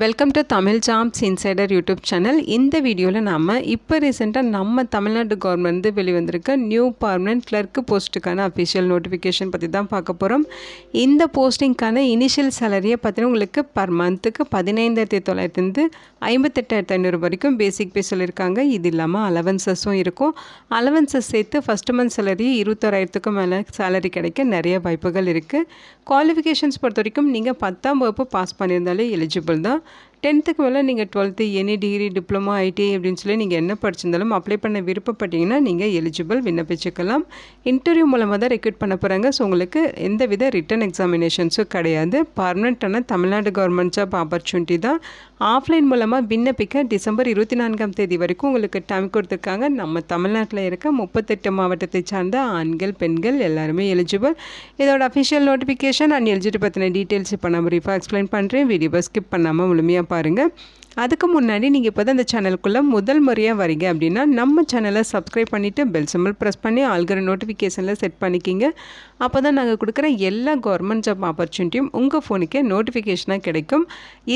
Welcome to Tamil jobs insider YouTube channel. இந்த வீடியோவில் நாம் இப்போ ரீசெண்டாக நம்ம தமிழ்நாடு கவர்மெண்ட் வெளிவந்திருக்க நியூ பர்மனெண்ட் கிளர்க்கு போஸ்ட்டுக்கான அஃபிஷியல் நோட்டிஃபிகேஷன் பற்றி தான் பார்க்க போகிறோம். இந்த போஸ்டிங்க்கான இனிஷியல் சேலரியை பார்த்தீங்கன்னா உங்களுக்கு பர் மந்த்துக்கு 15,900 58,500 வரைக்கும் பேசிக் பே சொல்லியிருக்காங்க. இது இல்லாமல் அலவன்சஸும் இருக்கும். அலவன்சஸ் சேர்த்து ஃபஸ்ட் மந்த் சேலரி 21,000க்கும் மேலே சேலரி கிடைக்க நிறைய வாய்ப்புகள் இருக்குது. குவாலிஃபிகேஷன்ஸ் பொறுத்த வரைக்கும் நீங்கள் 10ஆம் வகுப்பு பாஸ் பண்ணியிருந்தாலே எலிஜிபிள் தான். 10க்கு மேலே நீங்கள் 12th any degree diploma ITI அப்படின்னு சொல்லி நீங்கள் என்ன படிச்சிருந்தாலும் அப்ளை பண்ண விருப்பப்பட்டீங்கன்னா நீங்கள் எலிஜிபிள் விண்ணப்பிச்சுக்கலாம். இன்டர்வியூ மூலமாக தான் ரெக்ரூட் பண்ண போகிறாங்க. ஸோ உங்களுக்கு எந்த வித ரிட்டன் எக்ஸாமினேஷன்ஸும் கிடையாது. பர்மனெண்ட்டான தமிழ்நாடு கவர்மெண்ட் ஜாப் ஆப்பர்ச்சுனிட்டி தான். ஆஃப்லைன் மூலமாக விண்ணப்பிக்க டிசம்பர் 24ஆம் தேதி வரைக்கும் உங்களுக்கு டைம் கொடுத்துருக்காங்க. நம்ம தமிழ்நாட்டில் இருக்க 38 மாவட்டத்தை சார்ந்த ஆண்கள் பெண்கள் எல்லாருமே எலிஜிபிள். இதோட அஃபிஷியல் நோட்டிஃபிகேஷன் அண்ட் எலிஜிபிலிட்டி பற்றின டீட்டெயில்ஸ் இப்போ நான் ப்ரீஃபாக எக்ஸ்பிளைன் பண்ணுறேன். வீடியோவை ஸ்கிப் பண்ணாமல் முழுமையாக பாருங்கள். அதுக்கு முன்னாடி நீங்கள் இப்போ தான் இந்த சேனலுக்குள்ளே முதல் முறையாக வரீங்க அப்படின்னா நம்ம சேனலை சப்ஸ்கிரைப் பண்ணிவிட்டு பெல் சிம்பிள் ப்ரெஸ் பண்ணி ஆல்கிற நோட்டிஃபிகேஷனில் செட் பண்ணிக்கிங்க. அப்போ தான் நாங்கள் கொடுக்குற எல்லா கவர்மெண்ட் ஜாப் ஆப்பர்ச்சுனிட்டியும் உங்கள் ஃபோனுக்கே நோட்டிஃபிகேஷனாக கிடைக்கும்.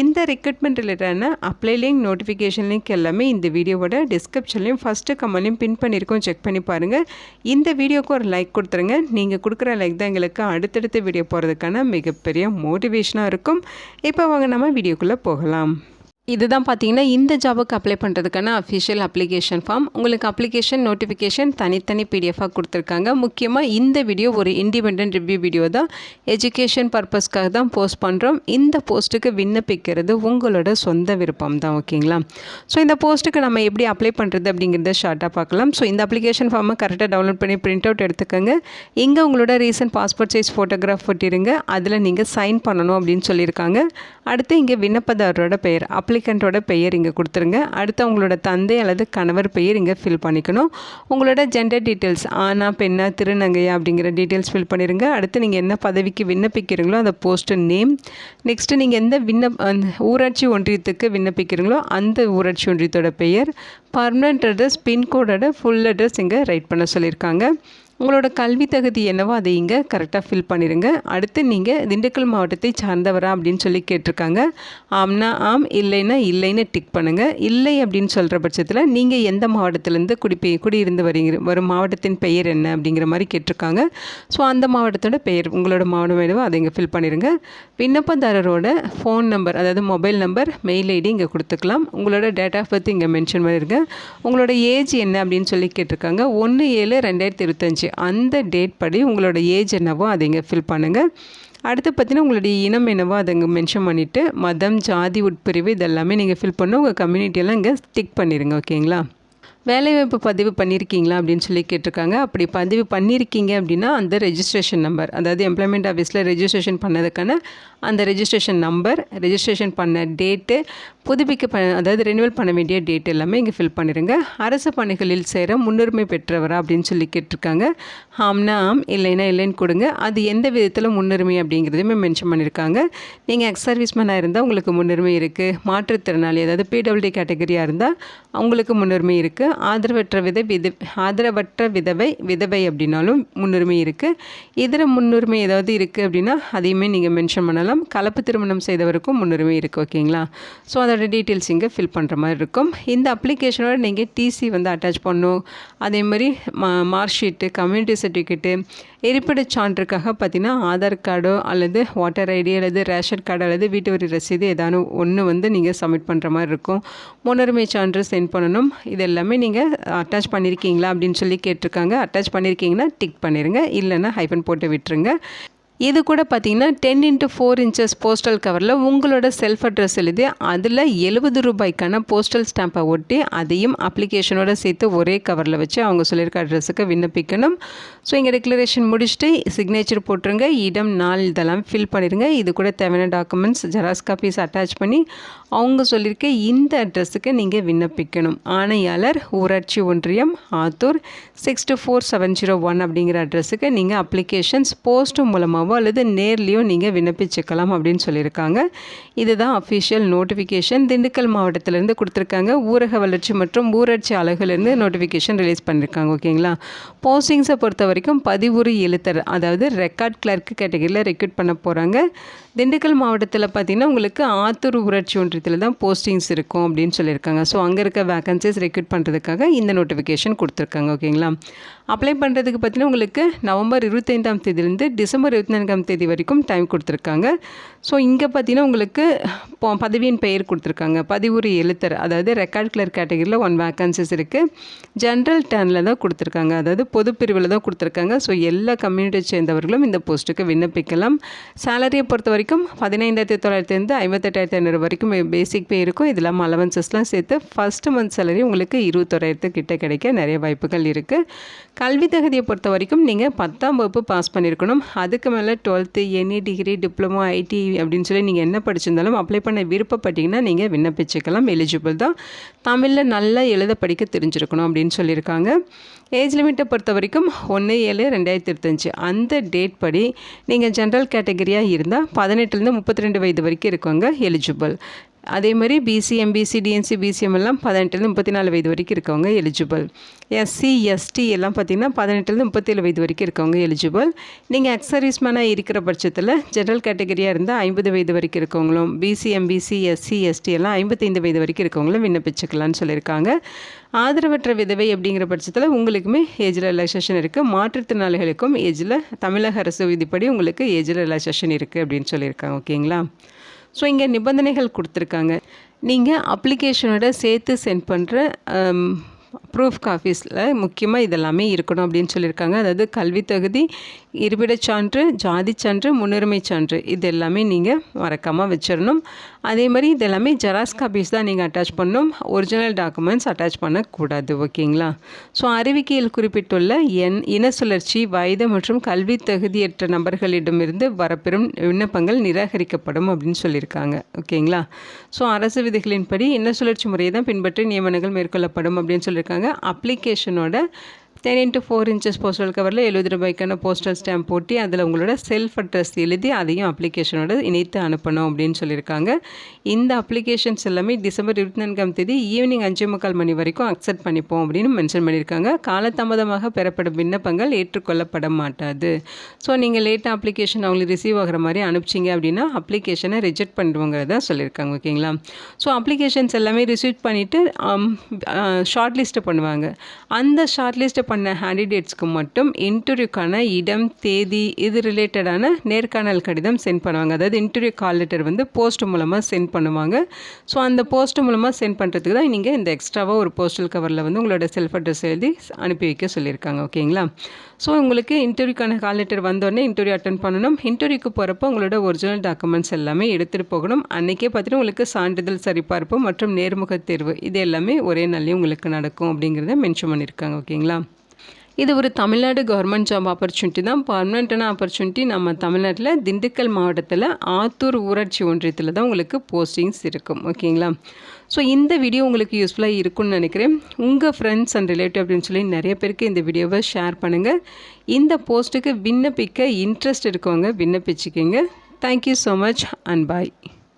இந்த ரெக்ரூட்மெண்ட் ரிலேட்டடான அப்ளை லிங்க் நோட்டிஃபிகேஷன் லிங்க் எல்லாமே இந்த வீடியோவோட டிஸ்கிரிப்ஷன்லையும் ஃபஸ்ட்டு கமெண்ட்லையும் பின் பண்ணியிருக்கோம். செக் பண்ணி பாருங்கள். இந்த வீடியோக்கு ஒரு லைக் கொடுத்துருங்க. நீங்கள் கொடுக்குற லைக் தான் எங்களுக்கு அடுத்தடுத்த வீடியோ போகிறதுக்கான மிகப்பெரிய மோட்டிவேஷனாக இருக்கும். இப்போ வாங்க நம்ம வீடியோக்குள்ளே போகலாம். இதுதான் பார்த்தீங்கன்னா இந்த ஜாபுக்கு அப்ளை பண்ணுறதுக்கான அஃபிஷியல் அப்ளிகேஷன் ஃபார்ம். உங்களுக்கு அப்ளிகேஷன் நோட்டிஃபிகேஷன் தனித்தனி பிடிஎஃபாக கொடுத்துருக்காங்க. முக்கியமாக இந்த வீடியோ ஒரு இண்டிபெண்டன்ட் ரிவ்யூ வீடியோ தான். எஜுகேஷன் பர்பஸ்க்காக தான் போஸ்ட் பண்ணுறோம். இந்த போஸ்ட்டுக்கு விண்ணப்பிக்கிறது உங்களோட சொந்த விருப்பம் தான். ஓகேங்களா? ஸோ இந்த போஸ்ட்டுக்கு நம்ம எப்படி அப்ளை பண்ணுறது அப்படிங்கிறத ஷார்ட்டாக பார்க்கலாம். ஸோ இந்த அப்ளிகேஷன் ஃபார்மை கரெக்டாக டவுன்லோட் பண்ணி பிரிண்ட் அவுட் எடுத்துக்கோங்க. இங்கே உங்களோட ரீசன்ட் பாஸ்போர்ட் சைஸ் ஃபோட்டோகிராஃப் ஒட்டிடுங்க. அதில் நீங்கள் சைன் பண்ணணும் அப்படின்னு சொல்லியிருக்காங்க. அடுத்து இங்கே விண்ணப்பதாரரோட பெயர் அப்ளிகண்ட்டோட பெயர் இங்கே கொடுத்துருங்க. அடுத்து உங்களோட தந்தை அல்லது கணவர் பெயர் இங்கே ஃபில் பண்ணிக்கணும். உங்களோட ஜெண்டர் டீட்டெயில்ஸ் ஆனா பெண்ணா திருநங்கையா அப்படிங்கிற டீட்டெயில்ஸ் ஃபில் பண்ணிடுங்க. அடுத்து நீங்கள் என்ன பதவிக்கு விண்ணப்பிக்கிறீங்களோ அந்த போஸ்ட் நேம். நெக்ஸ்ட்டு நீங்கள் எந்த ஊராட்சி ஒன்றியத்துக்கு விண்ணப்பிக்கிறீங்களோ அந்த ஊராட்சி ஒன்றியத்தோட பெயர், பர்மனெண்ட் அட்ரஸ், பின்கோடோட ஃபுல் அட்ரஸ் இங்கே ரைட் பண்ண சொல்லியிருக்காங்க. உங்களோட கல்வி தகுதி என்னவோ அதை இங்கே கரெக்டாக ஃபில் பண்ணிடுங்க. அடுத்து நீங்கள் திண்டுக்கல் மாவட்டத்தை சார்ந்தவரா அப்படின்னு சொல்லி கேட்டிருக்காங்க. ஆம்னா ஆம், இல்லைன்னா இல்லைன்னு டிக் பண்ணுங்கள். இல்லை அப்படின்னு சொல்கிற பட்சத்தில் நீங்கள் எந்த மாவட்டத்திலேருந்து குடியிருந்து வரும் மாவட்டத்தின் பெயர் என்ன அப்படிங்கிற மாதிரி கேட்டிருக்காங்க. ஸோ அந்த மாவட்டத்தோட பெயர் உங்களோட மாவட்டம் என்னவோ அதை இங்கே ஃபில் பண்ணிடுங்க. விண்ணப்பதாரரோட ஃபோன் நம்பர் அதாவது மொபைல் நம்பர், மெயில் ஐடி இங்கே கொடுத்துக்கலாம். உங்களோட டேட் ஆஃப் பர்த் இங்கே மென்ஷன் பண்ணிடுங்க. உங்களோட ஏஜ் என்ன அப்படின்னு சொல்லி கேட்டிருக்காங்க. 1/7/2025 அந்த டேட் படி உங்களோட ஏஜ் என்னவோ அதை இங்கே ஃபில் பண்ணுங்கள். அடுத்து பார்த்தீங்கன்னா உங்களுடைய இனம் என்னவோ அதை இங்கே மென்ஷன் பண்ணிவிட்டு மதம், ஜாதி, உட்பிரிவு இதெல்லாமே நீங்கள் ஃபில் பண்ணணும். உங்கள் கம்யூனிட்டியெல்லாம் இங்கே டிக் பண்ணிடுங்க. ஓகேங்களா? வேலைவாய்ப்பு பதிவு பண்ணியிருக்கீங்களா அப்படின்னு சொல்லி கேட்டிருக்காங்க. அப்படி பதிவு பண்ணியிருக்கீங்க அப்படின்னா அந்த ரெஜிஸ்ட்ரேஷன் நம்பர், அதாவது எம்ப்ளாய்மெண்ட் ஆஃபீஸில் ரெஜிஸ்ட்ரேஷன் பண்ணதுக்கான அந்த ரெஜிஸ்ட்ரேஷன் நம்பர், ரெஜிஸ்ட்ரேஷன் பண்ண டேட்டு, அதாவது ரெனியூவல் பண்ண வேண்டிய டேட் எல்லாமே இங்கே ஃபில் பண்ணிடுங்க. அரசு பணிகளில் சேர முன்னுரிமை பெற்றவரா அப்படின்னு சொல்லி கேட்டிருக்காங்க. ஆம்னா ஆம், இல்லைன்னா இல்லைன்னு கொடுங்க. அது எந்த விதத்தில் முன்னுரிமை அப்படிங்கிறதுமே மென்ஷன் பண்ணியிருக்காங்க. நீங்கள் எக்ஸ் சர்வீஸ்மேனாக இருந்தால் உங்களுக்கு முன்னுரிமை இருக்குது. மாற்றுத்திறனாளி அதாவது பிடபிள்யூடி கேட்டகரியாக இருந்தால் அவங்களுக்கு முன்னுரிமை இருக்குது. ஆதரவற்ற விதவை அப்படின்னாலும் முன்னுரிமை இருக்குது. இதர முன்னுரிமை ஏதாவது இருக்குது அப்படின்னா அதையுமே நீங்கள் மென்ஷன் பண்ணலாம். கலப்பு திருமணம் செய்தவருக்கும் முன்னுரிமை இருக்குது. ஓகேங்களா? ஸோ அதோட டீட்டெயில்ஸ் இங்கே ஃபில் பண்ணுற மாதிரி இருக்கும். இந்த அப்ளிகேஷனோட நீங்கள் டிசி அட்டாச் பண்ணணும். அதே மாதிரி மார்க் ஷீட்டு, கம்யூனிட்டி சர்டிஃபிகேட்டு, இருப்பிடச் சான்றுக்காக பார்த்தீங்கன்னா ஆதார் கார்டோ அல்லது வாட்டர் ஐடி அல்லது ரேஷன் கார்டு அல்லது வீட்டு வரி ரசீது ஏதாவது ஒன்று நீங்கள் சப்மிட் பண்ணுற மாதிரி இருக்கும். முன்னுரிமை சான்று சென்ட் பண்ணணும். இது எல்லாமே நீங்கள் அட்டாச் பண்ணியிருக்கீங்களா அப்படின்னு சொல்லி கேட்டிருக்காங்க. அட்டாச் பண்ணியிருக்கீங்கன்னா டிக் பண்ணிடுங்க. இல்லைன்னா ஹைஃபன் போட்டு விட்டுருங்க. இது கூட பார்த்தீங்கன்னா 10x4 இன்ச்சஸ் போஸ்டல் கவரில் உங்களோட செல்ஃப் அட்ரஸ் எழுதி அதில் 70 ரூபாய்க்கான போஸ்டல் ஸ்டாம்பை ஒட்டி அதையும் அப்ளிகேஷனோட சேர்த்து ஒரே கவரில் வச்சு அவங்க சொல்லியிருக்க அட்ரஸுக்கு விண்ணப்பிக்கணும். ஸோ இங்கே டிக்ளரேஷன் முடிச்சுட்டு சிக்னேச்சர் போட்டுருங்க. இடம், நாள் இதெல்லாம் ஃபில் பண்ணிடுங்க. இது கூட தேவையான டாக்குமெண்ட்ஸ் ஜெராக்ஸ் காப்பீஸ் அட்டாச் பண்ணி அவங்க சொல்லியிருக்க இந்த அட்ரஸுக்கு நீங்கள் விண்ணப்பிக்கணும். ஆணையாளர், ஊராட்சி ஒன்றியம், ஆத்தூர் 624-701 அப்படிங்கிற அட்ரஸுக்கு நீங்கள் அப்ளிகேஷன்ஸ் போஸ்ட் மூலமாக மூலமாகவோ அல்லது நேர்லேயோ நீங்கள் விண்ணப்பிச்சுக்கலாம் அப்படின்னு சொல்லியிருக்காங்க. இதுதான் அஃபிஷியல் நோட்டிஃபிகேஷன். திண்டுக்கல் மாவட்டத்திலேருந்து கொடுத்துருக்காங்க. ஊரக வளர்ச்சி மற்றும் ஊராட்சி அலகுலேருந்து நோட்டிஃபிகேஷன் ரிலீஸ் பண்ணியிருக்காங்க. ஓகேங்களா. போஸ்டிங்ஸை பொறுத்த வரைக்கும் பதிவுறு எழுத்தர், அதாவது ரெக்கார்ட் கிளர்க் கேட்டகரியில் ரெக்ரூட் பண்ண போகிறாங்க. திண்டுக்கல் மாவட்டத்தில் பார்த்திங்கன்னா உங்களுக்கு ஆத்தூர் ஊராட்சி ஒன்றியத்தில் தான் போஸ்டிங்ஸ் இருக்கும் அப்படின்னு சொல்லியிருக்காங்க. ஸோ அங்கே இருக்க வேகன்சிஸ் ரெக்ரூட் பண்ணுறதுக்காக இந்த நோட்டிஃபிகேஷன் கொடுத்துருக்காங்க. ஓகேங்களா. அப்ளை பண்ணுறதுக்கு பார்த்தீங்கன்னா உங்களுக்கு நவம்பர் 25ஆம் தேதியிலேருந்து டிசம்பர் 24ஆம் தேதி வரைக்கும் டைம் கொடுத்துருக்காங்க. ஸோ இங்கே பார்த்தீங்கன்னா உங்களுக்கு பதவியின் பெயர் கொடுத்துருக்காங்க. பதிவுறு எழுத்தர், அதாவது ரெக்கார்ட் கிளர்க் கேட்டகரியில் 1 வேகன்சிஸ் இருக்குது. ஜென்ரல் டர்னில் தான் கொடுத்துருக்காங்க, அதாவது பொது பிரிவில் தான் கொடுத்துருக்காங்க. ஸோ எல்லா கம்யூனிட்டியை சேர்ந்தவர்களும் இந்த போஸ்ட்டுக்கு விண்ணப்பிக்கலாம். சேலரியை பொறுத்த வரைக்கும் 15,900 58,500 வரைக்கும் பேசிக் பே இருக்கும். இது இல்லாமல் அலவன்சஸ்லாம் சேர்த்து ஃபஸ்ட்டு மந்த் சேலரி உங்களுக்கு 21,000 கிட்ட கிடைக்க நிறைய வாய்ப்புகள் இருக்குது. கல்வி தகுதியை பொறுத்த வரைக்கும் நீங்கள் 10ஆம் வகுப்பு பாஸ் பண்ணியிருக்கணும். அதுக்கு மேலே 12th, any degree, diploma, ID அப்படின்னு சொல்லி நீங்கள் என்ன படிச்சிருந்தாலும் அப்ளை பண்ண விருப்பப்பட்டீங்கன்னா நீங்கள் விண்ணப்பிச்சுக்கலாம். எலிஜிபிள் தான். தமிழில் நல்லா எழுத படிக்க தெரிஞ்சிருக்கணும் அப்படின்னு சொல்லியிருக்காங்க. ஏஜ் லிமிட்டை பொறுத்த வரைக்கும் 1/7/2025 அந்த டேட் படி நீங்கள் ஜென்ரல் கேட்டகரியாக இருந்தால் 18லேருந்து 32 வயது வரைக்கும் இருக்கவங்க எலிஜிபிள். அதே மாதிரி பிசி, எம்பிசி, டிஎன்சி, பிசிஎம் எல்லாம் 18லேருந்து 34 வயது வரைக்கும் இருக்கவங்க எலிஜிபிள். எஸ்சி, எஸ்டி எல்லாம் பார்த்திங்கன்னா 18லேருந்து 37 வயது வரைக்கும் இருக்கவங்க எலிஜிபிள். நீங்கள் எக்ஸ் சர்வீஸ்மேனாக இருக்கிற பட்சத்தில் ஜென்ரல் கேட்டகரியாக இருந்தால் 50 வயது வரைக்கும் இருக்கவங்களும், பிசி, எம்பிசி, எஸ்சி, எஸ்டி எல்லாம் 55 வயது வரைக்கும் இருக்கவங்களும் விண்ணப்பிச்சுக்கலான்னு சொல்லியிருக்காங்க. ஆதரவற்ற விதவை அப்படிங்கிற பட்சத்தில் உங்களுக்குமே ஏஜில் ரிலாக்ஸேஷன் இருக்குது. மாற்றுத்திறனாளிகளுக்கும் ஏஜில் தமிழக அரசு விதிப்படி உங்களுக்கு ஏஜில் ரிலாக்ஸேஷன் இருக்குது அப்படின்னு சொல்லியிருக்காங்க. ஓகேங்களா. ஸோ இங்கே நிபந்தனைகள் கொடுத்துருக்காங்க. நீங்கள் அப்ளிகேஷனோட சேர்த்து சென்ட் பண்ணுற ப்ரூஃப் காப்பீஸில் முக்கியமாக இதெல்லாமே இருக்கணும் அப்படின்னு சொல்லியிருக்காங்க. அதாவது கல்வி தகுதி, இருப்பிடச் சான்று, ஜாதி சான்று, முன்னுரிமை சான்று இது எல்லாமே நீங்கள் மறக்காமல் வச்சிடணும். அதே மாதிரி இதெல்லாமே ஜெராக்ஸ் காப்பீஸ் தான் நீங்கள் அட்டாச் பண்ணணும். ஒரிஜினல் டாக்குமெண்ட்ஸ் அட்டாச் பண்ணக்கூடாது. ஓகேங்களா. ஸோ அறிவிக்கையில் குறிப்பிட்டுள்ள இன சுழற்சி, வயது மற்றும் கல்வி தகுதியற்ற நபர்களிடமிருந்து வரப்பெறும் விண்ணப்பங்கள் நிராகரிக்கப்படும் அப்படின்னு சொல்லியிருக்காங்க. ஓகேங்களா. ஸோ அரசு விதிகளின்படி இன சுழற்சி முறையை தான் பின்பற்றி நியமனங்கள் மேற்கொள்ளப்படும் அப்படின்னு சொல்லியிருக்காங்க. அப்ளிகேஷனோட 10x4 inches போஸ்டல் கவரில் 70 ரூபாய்க்கான போஸ்டல் ஸ்டாம்ப் போட்டு அதில் உங்களோட செல்ஃப் அட்ரஸ் எழுதி அதையும் அப்ளிகேஷனோட இணைத்து அனுப்பணும் அப்படின்னு சொல்லியிருக்காங்க. இந்த அப்ளிகேஷன்ஸ் எல்லாமே டிசம்பர் 24ஆம் தேதி ஈவினிங் 5:45 மணி வரைக்கும் அக்செப்ட் பண்ணிப்போம் அப்படின்னு மென்ஷன் பண்ணியிருக்காங்க. காலதாமதமாக பெறப்படும் விண்ணப்பங்கள் ஏற்றுக்கொள்ளப்பட மாட்டாது. ஸோ நீங்கள் லேட்டாக அப்ளிகேஷன் அவங்களுக்கு ரிசீவ் ஆகிற மாதிரி அனுப்பிச்சிங்க அப்படின்னா அப்ளிகேஷனை ரிஜெக்ட் பண்ணுவோங்கிறத சொல்லியிருக்காங்க. ஓகேங்களா. ஸோ அப்ளிகேஷன்ஸ் எல்லாமே ரிசீவ் பண்ணிவிட்டு ஷார்ட் லிஸ்ட்டு பண்ணுவாங்க. அந்த ஷார்ட் லிஸ்ட்டை பண்ண கேண்டிடேட்ஸ்க்கு மட்டும் இன்டர்வியூக்கான இடம், தேதி இது ரிலேட்டடான நேர்காணல் கடிதம் சென்ட் பண்ணுவாங்க. அதாவது இன்டர்வியூ கால் லெட்டர் வந்து போஸ்ட் மூலமாக சென்ட் பண்ணுவாங்க. ஸோ அந்த போஸ்ட் மூலமாக சென்ட் பண்ணுறதுக்கு தான் நீங்கள் இந்த எக்ஸ்ட்ராவாக ஒரு போஸ்டல் கவரில் வந்து உங்களோட செல்ஃப் அட்ரஸ் எழுதி அனுப்பி வைக்க சொல்லியிருக்காங்க. ஓகேங்களா. ஸோ உங்களுக்கு இன்டர்வியூக்கான கால் லெட்டர் வந்தோடனே இன்டர்வியூ அட்டன் பண்ணணும். இன்டர்வியூக்கு போகிறப்போ உங்களோட ஒரிஜினல் டாக்குமெண்ட்ஸ் எல்லாமே எடுத்துகிட்டு போகணும். அன்றைக்கே பார்த்துட்டு உங்களுக்கு சான்றிதழ் சரிபார்ப்பு மற்றும் நேர்முக தேர்வு இது எல்லாமே ஒரே நாள்லேயே உங்களுக்கு நடக்கும் அப்படிங்கிறத மென்ஷன் பண்ணியிருக்காங்க. ஓகேங்களா. இது ஒரு தமிழ்நாடு கவர்மெண்ட் ஜாப் ஆப்பர்ச்சுனிட்டி தான். பர்மனெண்ட்டான ஆப்பர்ச்சுனிட்டி. நம்ம தமிழ்நாட்டில் திண்டுக்கல் மாவட்டத்தில் ஆத்தூர் ஊராட்சி ஒன்றியத்தில் தான் உங்களுக்கு போஸ்டிங்ஸ் இருக்கும். ஓகேங்களா. ஸோ இந்த வீடியோ உங்களுக்கு யூஸ்ஃபுல்லாக இருக்கும்னு நினைக்கிறேன். உங்கள் ஃப்ரெண்ட்ஸ் அண்ட் ரிலேட்டிவ் அப்படின்னு சொல்லி நிறைய பேருக்கு இந்த வீடியோவை ஷேர் பண்ணுங்கள். இந்த போஸ்ட்டுக்கு விண்ணப்பிக்க இன்ட்ரெஸ்ட் இருக்கவங்க விண்ணப்பிச்சுக்கிங்க. Thank you so much and bye.